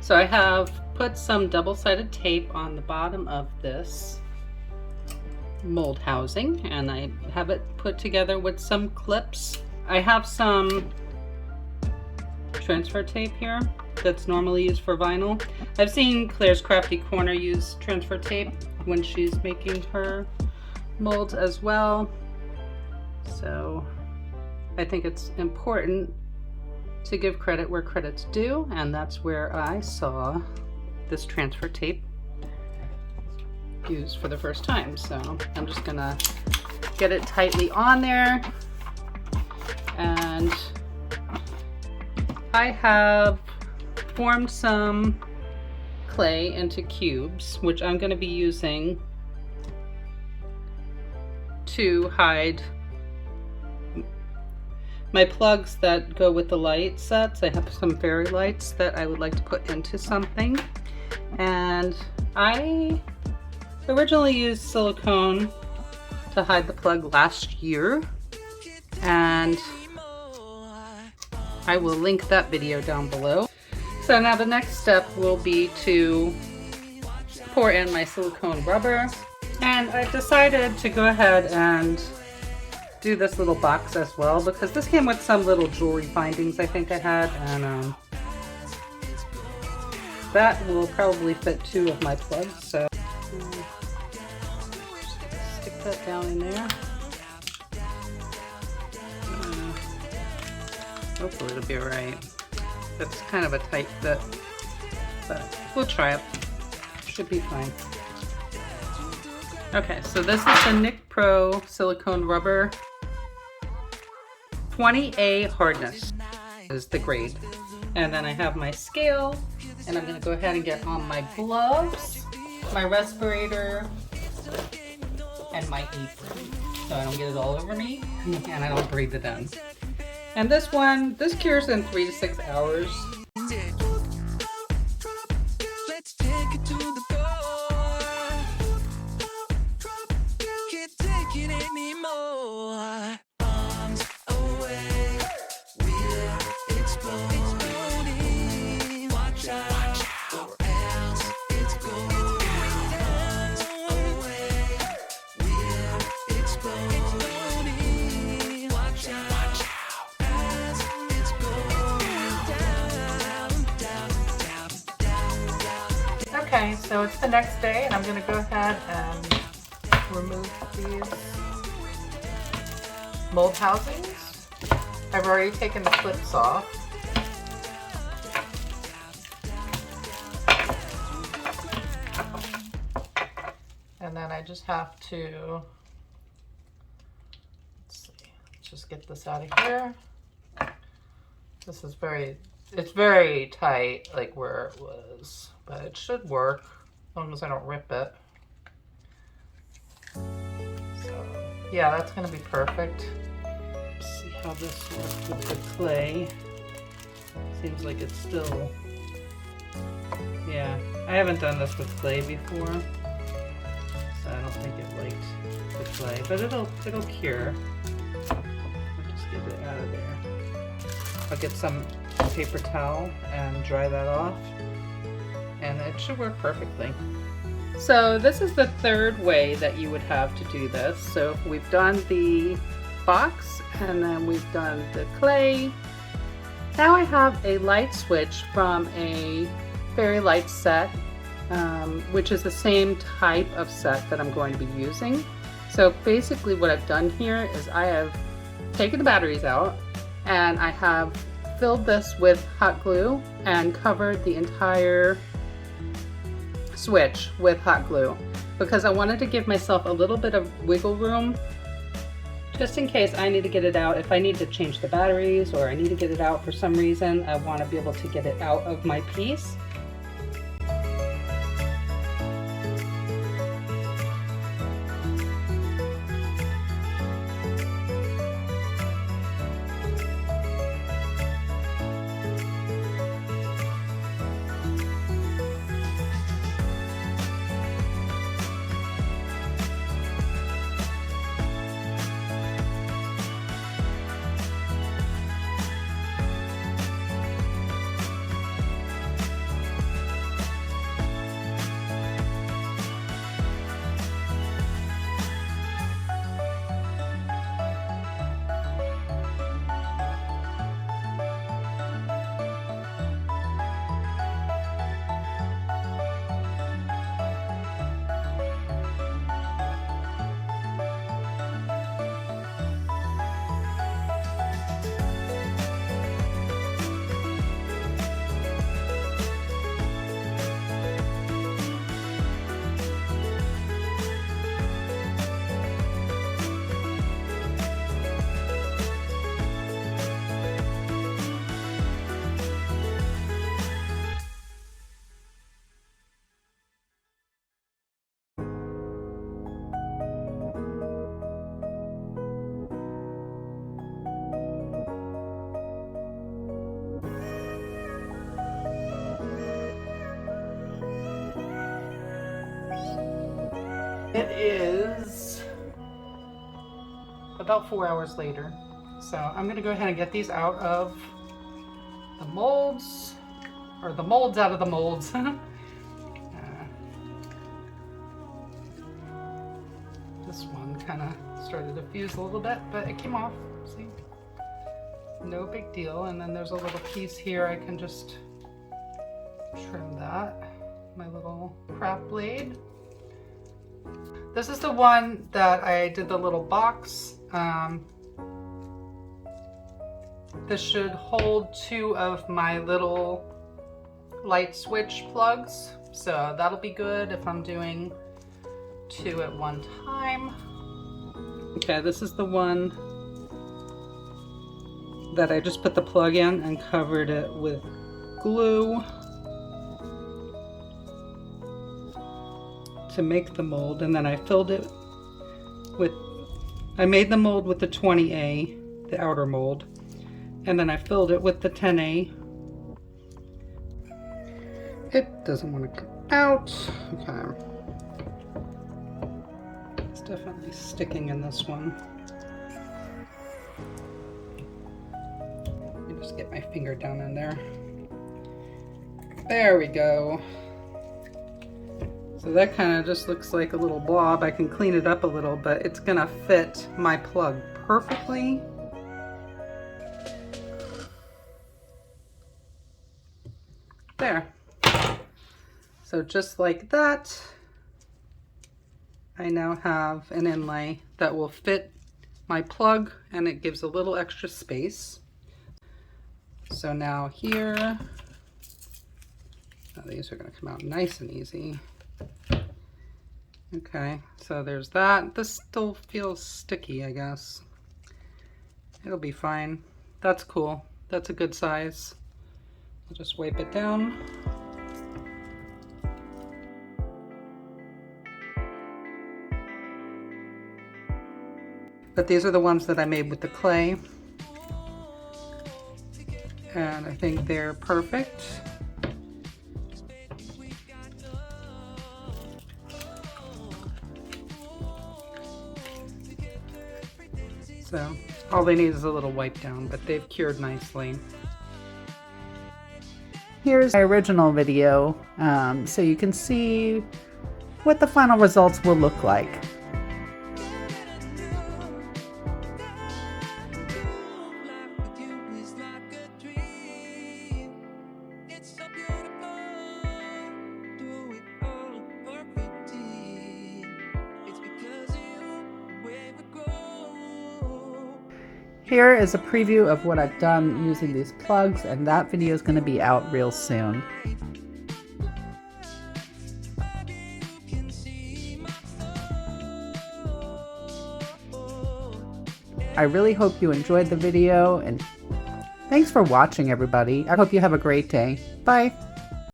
So I have put some double-sided tape on the bottom of this mold housing, and I have it put together with some clips. I have some transfer tape here that's normally used for vinyl. I've seen Claire's Crafty Corner use transfer tape when she's making her molds as well. So I think it's important to give credit where credit's due, and that's where I saw this transfer tape used for the first time. So I'm just gonna get it tightly on there, and I have formed some clay into cubes, which I'm going to be using to hide my plugs that go with the light sets. I have some fairy lights that I would like to put into something, and I originally used silicone to hide the plug last year, and I will link that video down below. So now the next step will be to pour in my silicone rubber, and I've decided to go ahead and do this little box as well, because this came with some little jewelry bindings I think I had, and that will probably fit 2 of my plugs. So stick that down in there. Hopefully it'll be alright. It's kind of a tight fit, but we'll try it. Should be fine. Okay, so this is the Nicpro silicone rubber. 20A hardness is the grade. And then I have my scale, and I'm going to go ahead and get on my gloves, my respirator, and my apron, so I don't get it all over me and I don't breathe it in. And this cures in 3 to 6 hours. Let's take it to the core. Can't take it anymore. Arms away, we're exploding. Watch out, or else it's going down. Away, we're exploding. Watch out. Okay, so it's the next day, and I'm going to go ahead and remove these mold housings. I've already taken the clips off. And then I just have to, let's see, let's just get this out of here. This is it's very tight, like where it was, but it should work as long as I don't rip it. So yeah, that's gonna be perfect. Let's see how this works with the clay. Seems like it's still, yeah, I haven't done this with clay before, so I don't think it liked the clay, but it'll cure. I'll just get it out of there. I'll get some paper towel and dry that off, and it should work perfectly. So this is the third way that you would have to do this. So we've done the box, and then we've done the clay. Now I have a light switch from a fairy light set, which is the same type of set that I'm going to be using. So basically what I've done here is I have taken the batteries out, and I have filled this with hot glue and covered the entire switch with hot glue, because I wanted to give myself a little bit of wiggle room just in case I need to get it out. If I need to change the batteries or I need to get it out for some reason, I want to be able to get it out of my piece. It is about 4 hours later. So I'm gonna go ahead and get these out of the molds, or the molds out of the molds. This one kind of started to fuse a little bit, but it came off, see? No big deal. And then there's a little piece here, I can just trim that. My little craft blade. This is the one that I did the little box. This should hold 2 of my little light switch plugs. So that'll be good if I'm doing 2 at one time. Okay, this is the one that I just put the plug in and covered it with glue to make the mold, and then I filled it with, I made the mold with the 20A, the outer mold, and then I filled it with the 10A. It doesn't want to come out. Okay. It's definitely sticking in this one. Let me just get my finger down in there. There we go. So that kind of just looks like a little blob. I can clean it up a little, but it's gonna fit my plug perfectly. There. So just like that, I now have an inlay that will fit my plug, and it gives a little extra space. So now here, oh, these are gonna come out nice and easy. Okay, so there's that. This still feels sticky, I guess. It'll be fine. That's cool. That's a good size. I'll just wipe it down. But these are the ones that I made with the clay. And I think they're perfect. So all they need is a little wipe down, but they've cured nicely. Here's my original video, so you can see what the final results will look like. Here is a preview of what I've done using these plugs, and that video is going to be out real soon. I really hope you enjoyed the video, and thanks for watching, everybody. I hope you have a great day. Bye!